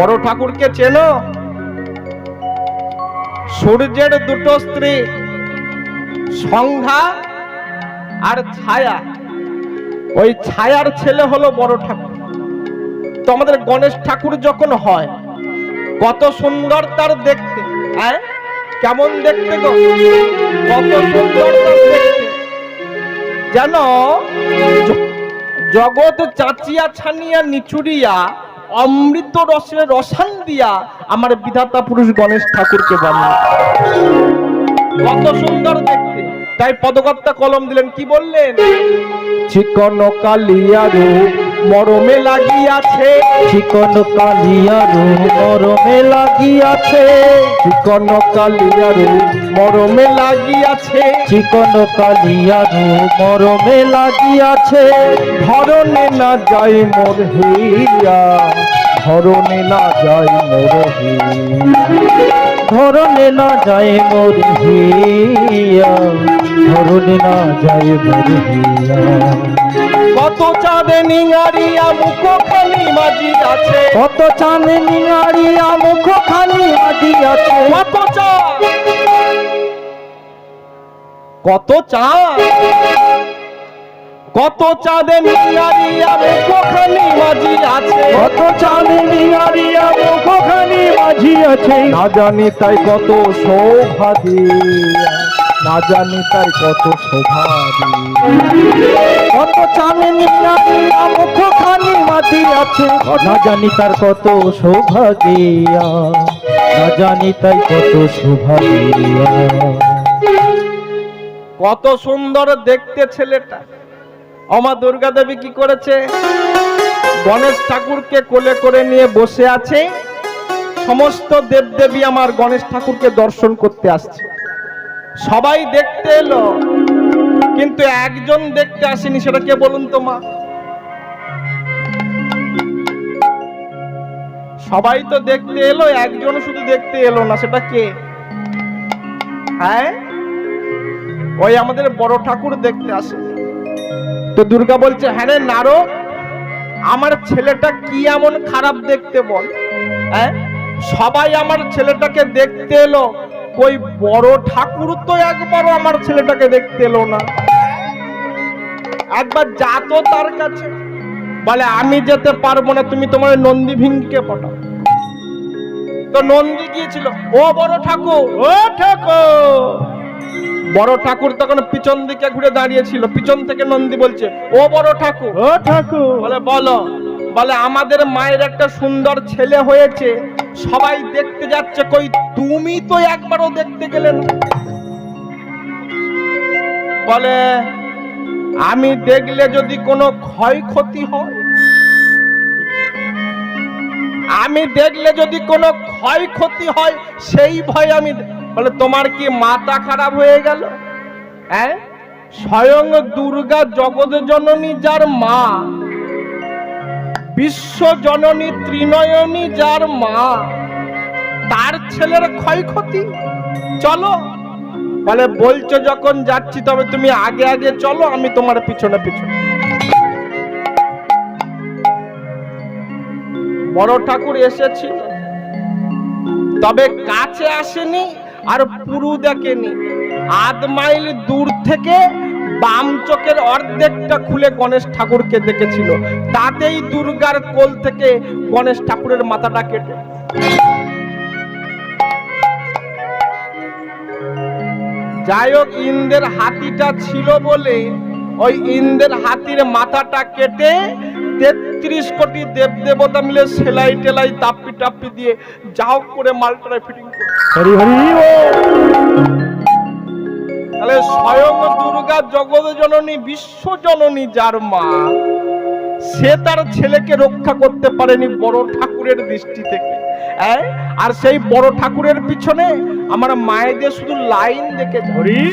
বড় ঠাকুরকে চেনো? সূর্যের দুটো স্ত্রী, সংখ্যা আর ছায়া। ওই ছায়ার ছেলে হলো বড় ঠাকুর। তো আমাদের গণেশ ঠাকুর যখন হয়, কত সুন্দর তার দেখতে। হ্যাঁ, কেমন দেখতে গো, কত সুন্দর তার দেখতে। যেন জগৎ চাচিয়া ছানিয়া নিচুরিয়া অমৃত রসে রসান দিয়া আমার বিধাতা পুরুষ গণেশ ঠাকুরকে বানিয়ে, কত সুন্দর দেখতে। তাই পদকর্তা কলম দিলেন, কি বললেন? চিকন কালিয়া রূপ মরমে লাগিয়াছে, চিকন কালিয়া রূপ মরমে লাগিয়াছে, চিকন কালিয়া রূপ মরমে লাগিয়াছে, চিকন কালিয়া রূপ মরমে লাগিয়াছে। ধরনে না যায় মোর হইয়া, ধরনে না যায় মোর হইয়া, ধরনে না যায় মোর হিয়া, ধরনে না যায় মোর হিয়া। কত চাঁদে নিঙারিয়া মুখ খানি মাঝি আছে, কত চাঁদে নিঙারিয়া মুখ খানি আজিয়াছে, কত চাঁদ, কত চাঁদ, কত চাঁদে নিঙারিয়া মুখ খানি মাঝি আছে, কত চাঁদে নিঙারিয়া মুখ খানি আজিয়াছে। না জানি তাই কত শোভা দিয়া, না জানি তাই কত শোভা দিয়া, কত চাঁদে নিঙারিয়া মুখ খানি আজিয়াছে, না জানি তার কত শোভা দিয়া, না জানি তাই কত শোভা দিয়া। কত সুন্দর দেখতে ছেলেটা। আমা দুর্গা দেবী কি করেছে? গণেশ ঠাকুরকে কোলে করে নিয়ে বসে আছে। সমস্ত দেবদেবী আমার গণেশ ঠাকুরকে দর্শন করতে আসছে। সবাই দেখতে এলো, কিন্তু একজন দেখতে আসেনি। সেটা কে বলুন তো মা? সবাই তো দেখতে এলো, একজন শুধু দেখতে এলো না। সেটা কে? হ্যাঁ, ওই আমাদের বড় ঠাকুর দেখতে আসে। তো দুর্গা বলছে, হ্যাঁ রে নারদ, আমার ছেলেটা কি এমন খারাপ দেখতে বল? হ্যাঁ, সবাই আমার ছেলেটাকে দেখতে এলো, ওই বড় ঠাকুর তো একবারও আমার ছেলেটাকে দেখতে এলো না। একবার যা তো তার কাছে। বলে, আমি যেতে পারবো না, তুমি তোমার নন্দী ভিঙ্গিকে পাঠাও। তো নন্দী গিয়েছিল, ও বড় ঠাকুর, ও ঠাকুর। বড় ঠাকুর তখন পিছন দিকে ঘুরে দাঁড়িয়েছিল। পিছন থেকে নন্দী বলছে, ও বড় ঠাকুর, ও ঠাকুর। বলে বলো। বলে, আমাদের মায়ের একটা সুন্দর ছেলে হয়েছে, সবাই দেখতে যাচ্ছে, কই তুমি তো একবারও দেখতে গেলে না। বলে, আমি দেখলে যদি কোনো ক্ষয়ক্ষতি হয়, আমি দেখলে যদি কোনো ক্ষয়ক্ষতি হয় সেই ভয় আমি। বলে, তোমার কি মাথা খারাপ হয়ে গেল? হ্যাঁ, স্বয়ং দুর্গা জগৎ জননী যার মা, বিশ্ব জননী ত্রিনয়নী যার মা, তার ছেলের ক্ষয়ক্ষতি? চলো। বলে, বলছো যখন যাচ্ছি, তবে তুমি আগে আগে চলো, আমি তোমার পিছনে পিছনে। বড় ঠাকুর এসেছিল, তবে কাছে আসেনি আর পুরু দেখেনি। আধ মাইল দূর থেকে বাম চোখের অর্ধেকটা খুলে গণেশ ঠাকুরকে দেখেছিল। তাতেই দুর্গার কোল থেকে গণেশ ঠাকুরের মাথাটা কেটে। যাই হোক, ইন্দ্রের হাতিটা ছিল বলে ওই ইন্দ্রের হাতির মাথাটা কেটে 33 কোটি দেব দেবতা মিলে সেলাই টেলাই তাপ্পি টাপ্পি দিয়ে যাও করে মালটারে ফিটিং করে। হরি হরি ও। তাহলে স্বয়ং দুর্গা জগৎ জননী বিশ্ব জননী যার মা, সে তার ছেলেকে রক্ষা করতে পারেনি বড় ঠাকুরের দৃষ্টি থেকে। আর সেই বড় ঠাকুরের পিছনে আমার মায়েদের শুধু লাইন দেখে।